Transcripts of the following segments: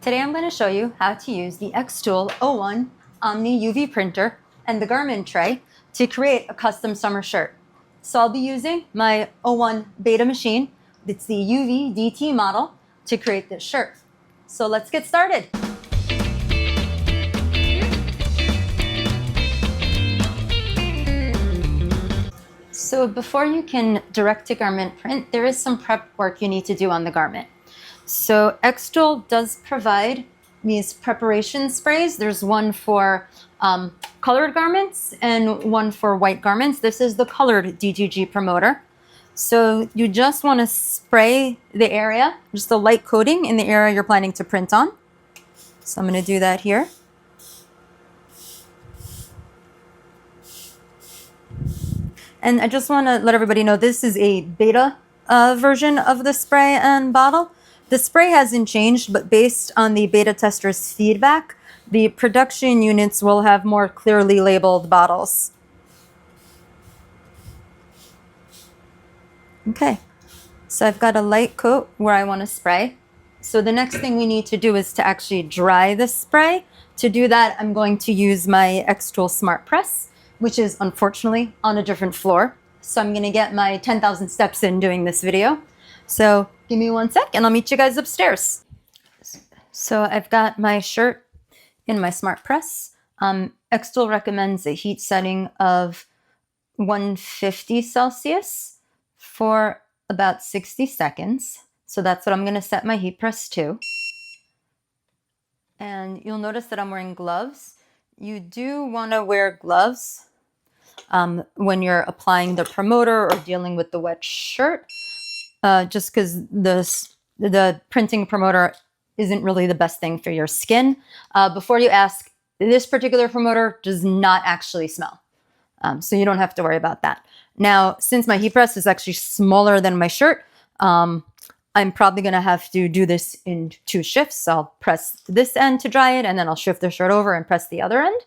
Today I'm going to show you how to use the xTool O1 Omni UV Printer and the garment tray to create a custom summer shirt. So I'll be using my O1 beta machine. It's the UVDT model to create this shirt. So let's get started. So before you can direct-to-garment print, there is some prep work you need to do on the garment. So xTool does provide these preparation sprays. There's one for colored garments and one for white garments. This is the colored DTG promoter. So you just want to spray the area, just a light coating in the area you're planning to print on. So I'm going to do that here. And I just want to let everybody know this is a beta version of the spray and bottle. The spray hasn't changed, but based on the beta testers' feedback, the production units will have more clearly labeled bottles. Okay, so I've got a light coat where I want to spray. So the next thing we need to do is to actually dry the spray. To do that, I'm going to use my xTool Smart Press, which is unfortunately on a different floor. So I'm going to get my 10,000 steps in doing this video. So give me 1 sec and I'll meet you guys upstairs. So I've got my shirt in my Smart Press. xTool recommends a heat setting of 150 Celsius for about 60 seconds. So that's what I'm going to set my heat press to. And you'll notice that I'm wearing gloves. You do want to wear gloves when you're applying the promoter or dealing with the wet shirt. Just because the printing promoter isn't really the best thing for your skin. Before you ask, this particular promoter does not actually smell. So you don't have to worry about that. Now, since my heat press is actually smaller than my shirt, I'm probably going to have to do this in 2 shifts. I'll press this end to dry it, and then I'll shift the shirt over and press the other end.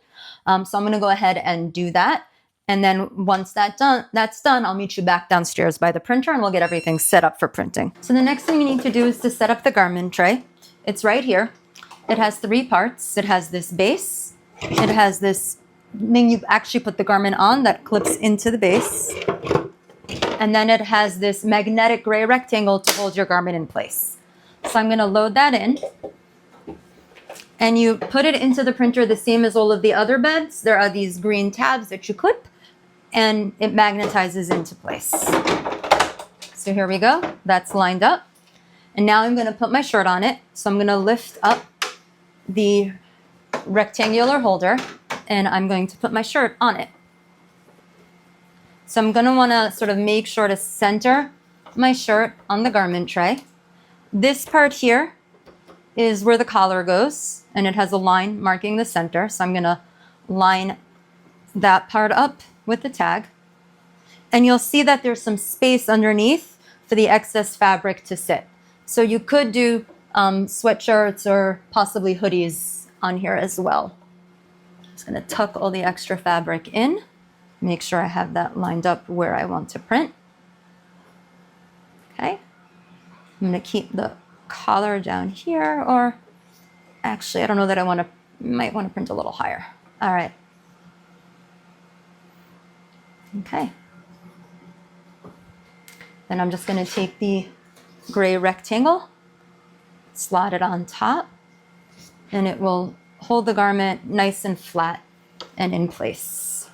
So I'm going to go ahead and do that. And then once that's done, I'll meet you back downstairs by the printer and we'll get everything set up for printing. So the next thing you need to do is to set up the garment tray. It's right here. It has 3 parts. It has this base. It has this thing you actually put the garment on that clips into the base. And then it has this magnetic gray rectangle to hold your garment in place. So I'm going to load that in. And you put it into the printer the same as all of the other beds. There are these green tabs that you clip, and it magnetizes into place. So here we go. That's lined up. And now I'm going to put my shirt on it. So I'm going to lift up the rectangular holder, and I'm going to put my shirt on it. So I'm going to want to sort of make sure to center my shirt on the garment tray. This part here is where the collar goes, and it has a line marking the center. So I'm going to line that part up with the tag. And you'll see that there's some space underneath for the excess fabric to sit. So you could do sweatshirts or possibly hoodies on here as well. Just going to tuck all the extra fabric in. Make sure I have that lined up where I want to print. Okay. I'm going to keep the collar down here, or actually, I don't know that might want to print a little higher. All right. Okay. Then I'm just going to take the gray rectangle, slot it on top, and it will hold the garment nice and flat and in place.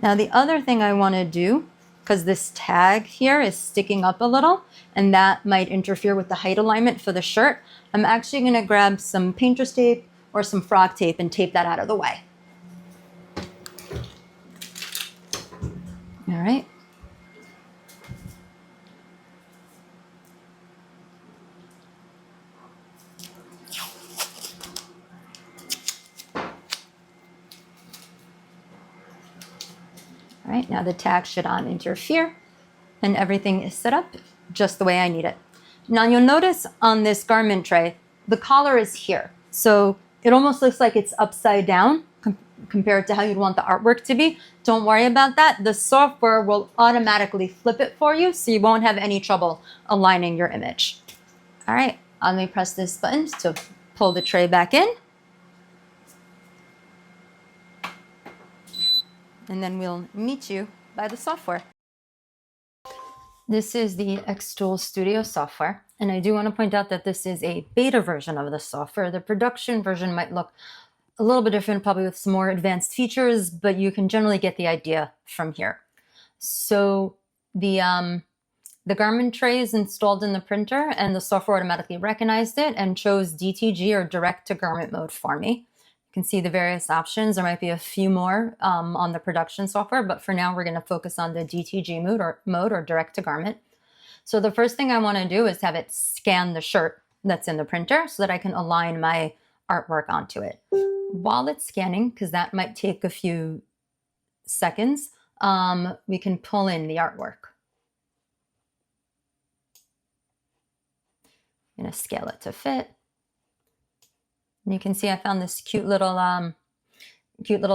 Now the other thing I want to do, because this tag here is sticking up a little, and that might interfere with the height alignment for the shirt, I'm actually going to grab some painter's tape or some frog tape and tape that out of the way. All right. All right, now the tag should not interfere, and everything is set up just the way I need it. Now you'll notice on this garment tray, the collar is here. So it almost looks like it's upside down compared to how you'd want the artwork to be. Don't worry about that. The software will automatically flip it for you, so you won't have any trouble aligning your image. All right, Let me press this button to pull the tray back in. And then we'll meet you by the software. This is the xTool Studio software. And I do want to point out that this is a beta version of the software. The production version might look a little bit different, probably with some more advanced features, but you can generally get the idea from here. So the garment tray is installed in the printer, and the software automatically recognized it and chose DTG, or Direct-To-Garment mode, for me. You can see the various options. There might be a few more on the production software, but for now we're going to focus on the DTG mode or Direct-To-Garment. So the first thing I want to do is have it scan the shirt that's in the printer so that I can align my artwork onto it. While it's scanning, because that might take a few seconds, we can pull in the artwork. I'm going to scale it to fit. And you can see I found this cute little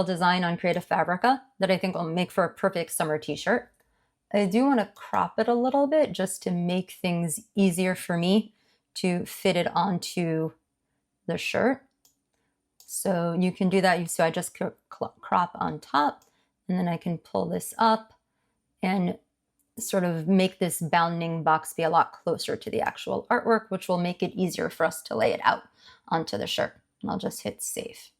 design on Creative Fabrica that I think will make for a perfect summer t-shirt. I do want to crop it a little bit just to make things easier for me to fit it onto the shirt. So you can do that. So I just crop on top, and then I can pull this up and sort of make this bounding box be a lot closer to the actual artwork, which will make it easier for us to lay it out onto the shirt. And I'll just hit save.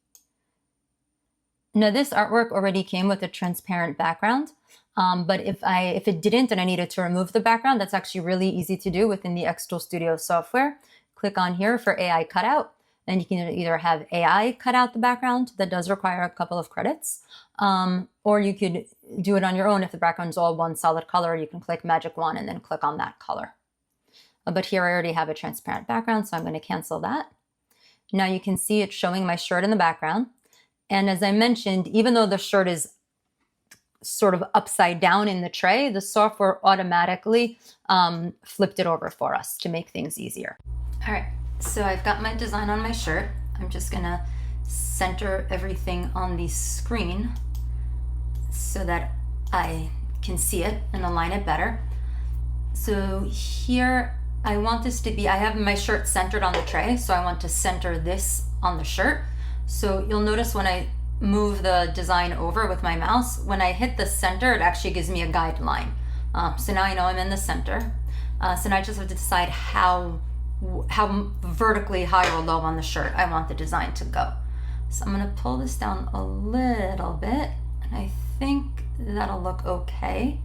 Now this artwork already came with a transparent background, but if it didn't and I needed to remove the background, that's actually really easy to do within the xTool Studio software. Click on here for AI cutout, and you can either have AI cut out the background. That does require a couple of credits, or you could do it on your own. If the background's all one solid color, you can click Magic Wand and then click on that color. But here I already have a transparent background, so I'm going to cancel that. Now you can see it's showing my shirt in the background. And as I mentioned, even though the shirt is sort of upside down in the tray, the software automatically flipped it over for us to make things easier. All right, so I've got my design on my shirt. I'm just going to center everything on the screen so that I can see it and align it better. So here I want this to be, I have my shirt centered on the tray, so I want to center this on the shirt. So you'll notice when I move the design over with my mouse, when I hit the center, it actually gives me a guideline. So now I know I'm in the center. So now I just have to decide how vertically high or low on the shirt I want the design to go. So I'm going to pull this down a little bit, and I think that'll look okay.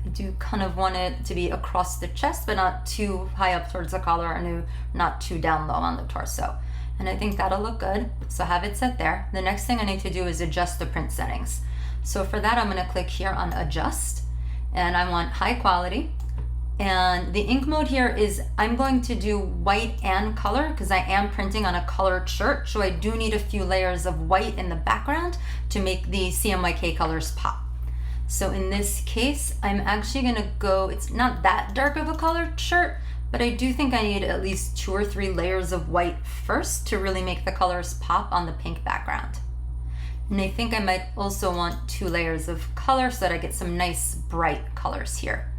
I do kind of want it to be across the chest, but not too high up towards the collar and not too down low on the torso. And I think that'll look good. So have it set there. The next thing I need to do is adjust the print settings. So for that, I'm going to click here on adjust, and I want high quality. And the ink mode here is I'm going to do white and color because I am printing on a colored shirt. So I do need a few layers of white in the background to make the CMYK colors pop. So in this case, I'm actually going to go, it's not that dark of a colored shirt, but I do think I need at least 2 or 3 layers of white first to really make the colors pop on the pink background. And I think I might also want 2 layers of color so that I get some nice bright colors here.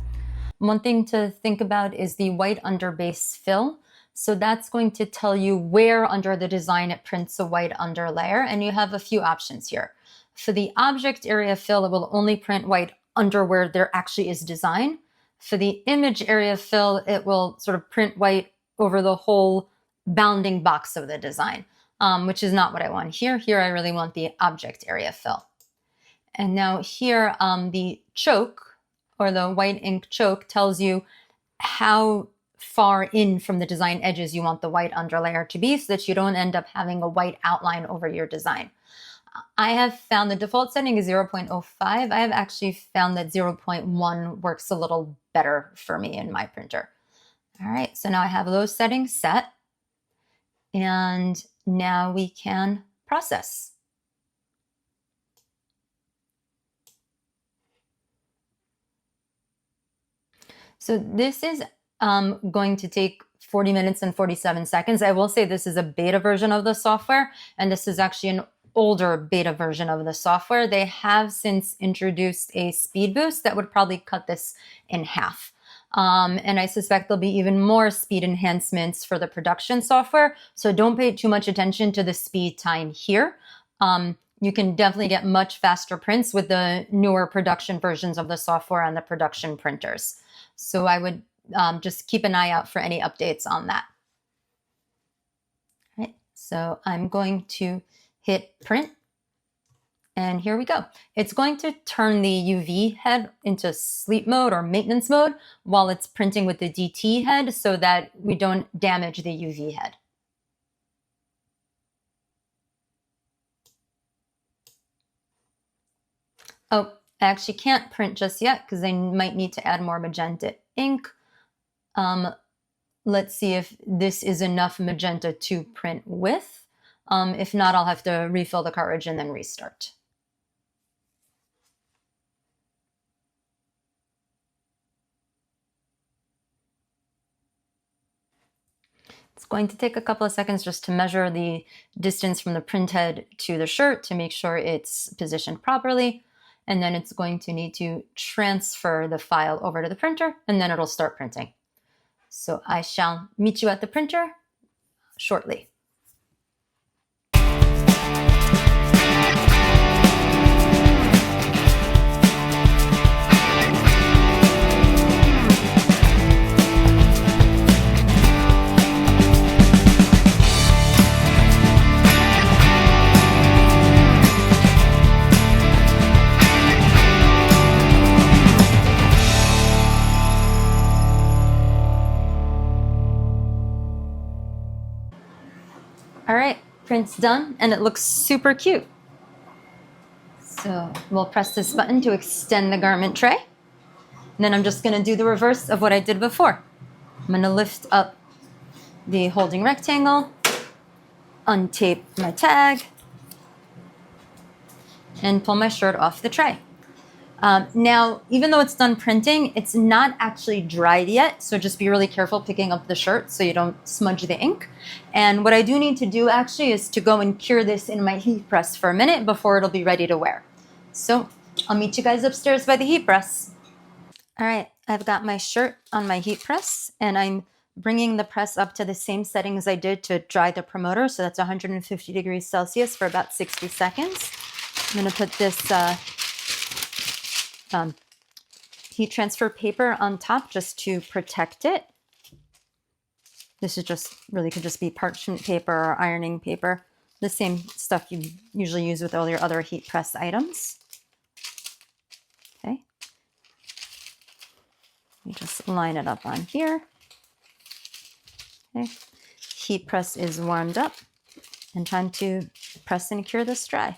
One thing to think about is the white under base fill. So that's going to tell you where under the design it prints a white under layer, and you have a few options here. For the object area fill, it will only print white under where there actually is design. For the image area fill, it will sort of print white over the whole bounding box of the design, which is not what I want here. Here, I really want the object area fill. And now here, the choke, or the white ink choke, tells you how far in from the design edges you want the white underlayer to be so that you don't end up having a white outline over your design. I have found the default setting is 0.05. I have actually found that 0.1 works a little better for me in my printer. All right, so now I have those settings set, and now we can process. So this is going to take 40 minutes and 47 seconds. I will say this is a beta version of the software, and this is actually an older beta version of the software. They have since introduced a speed boost that would probably cut this in half. And I suspect there'll be even more speed enhancements for the production software. So don't pay too much attention to the speed time here. You can definitely get much faster prints with the newer production versions of the software on the production printers. So I would just keep an eye out for any updates on that. All right, so I'm going to hit print. And here we go. It's going to turn the UV head into sleep mode or maintenance mode while it's printing with the DT head so that we don't damage the UV head. Oh, I actually can't print just yet because I might need to add more magenta ink. Let's see if this is enough magenta to print with. If not, I'll have to refill the cartridge and then restart. It's going to take a couple of seconds just to measure the distance from the print head to the shirt to make sure it's positioned properly. And then it's going to need to transfer the file over to the printer, and then it'll start printing. So I shall meet you at the printer shortly. All right, print's done, and it looks super cute. So we'll press this button to extend the garment tray. And then I'm just gonna do the reverse of what I did before. I'm gonna lift up the holding rectangle, untape my tag, and pull my shirt off the tray. Now, even though it's done printing, it's not actually dried yet, so just be really careful picking up the shirt so you don't smudge the ink. And what I do need to do actually is to go and cure this in my heat press for a minute before it'll be ready to wear. So I'll meet you guys upstairs by the heat press. All right, I've got my shirt on my heat press, and I'm bringing the press up to the same settings I did to dry the promoter, so that's 150 degrees Celsius for about 60 seconds. I'm gonna put this heat transfer paper on top just to protect it. This is just really could just be parchment paper or ironing paper, the same stuff you usually use with all your other heat press items. Okay, you just line it up on here. Okay, heat press is warmed up, and time to press and cure this dry.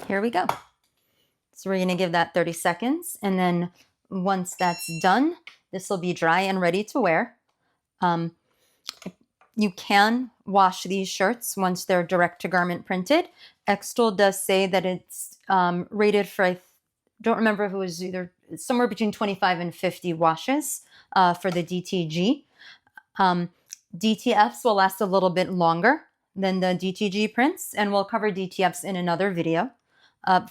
Here we go. So we're gonna give that 30 seconds, and then once that's done, this will be dry and ready to wear. You can wash these shirts once they're direct-to-garment printed. xTool does say that it's rated for, I don't remember if it was either somewhere between 25 and 50 washes for the DTG. DTFs will last a little bit longer than the DTG prints, and we'll cover DTFs in another video.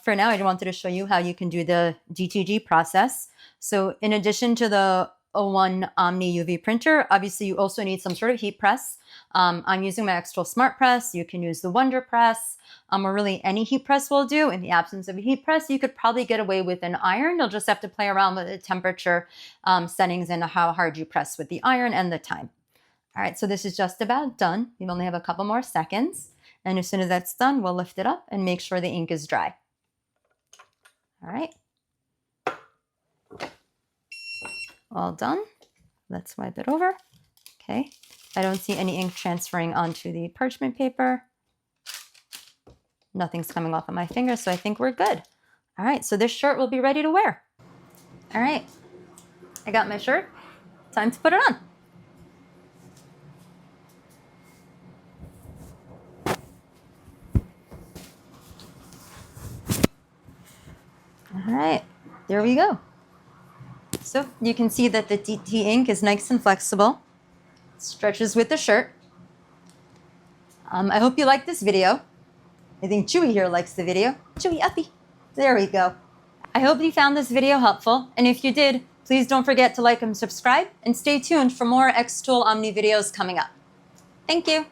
For now, I wanted to show you how you can do the DTG process. So in addition to the O1 Omni UV printer, obviously you also need some sort of heat press. I'm using my xTool Smart Press. You can use the Wonder Press, or really any heat press will do. In the absence of a heat press, you could probably get away with an iron. You'll just have to play around with the temperature settings and how hard you press with the iron and the time. All right, so this is just about done. You only have a couple more seconds. And as soon as that's done, we'll lift it up and make sure the ink is dry. All right. All done. Let's wipe it over. Okay. I don't see any ink transferring onto the parchment paper. Nothing's coming off of my finger, so I think we're good. All right, so this shirt will be ready to wear. All right, I got my shirt. Time to put it on. All right, there we go. So you can see that the DT ink is nice and flexible. It stretches with the shirt. I hope you liked this video. I think Chewy here likes the video. Chewy, uppy. There we go. I hope you found this video helpful, and if you did, please don't forget to like and subscribe, and stay tuned for more xTool Omni videos coming up. Thank you.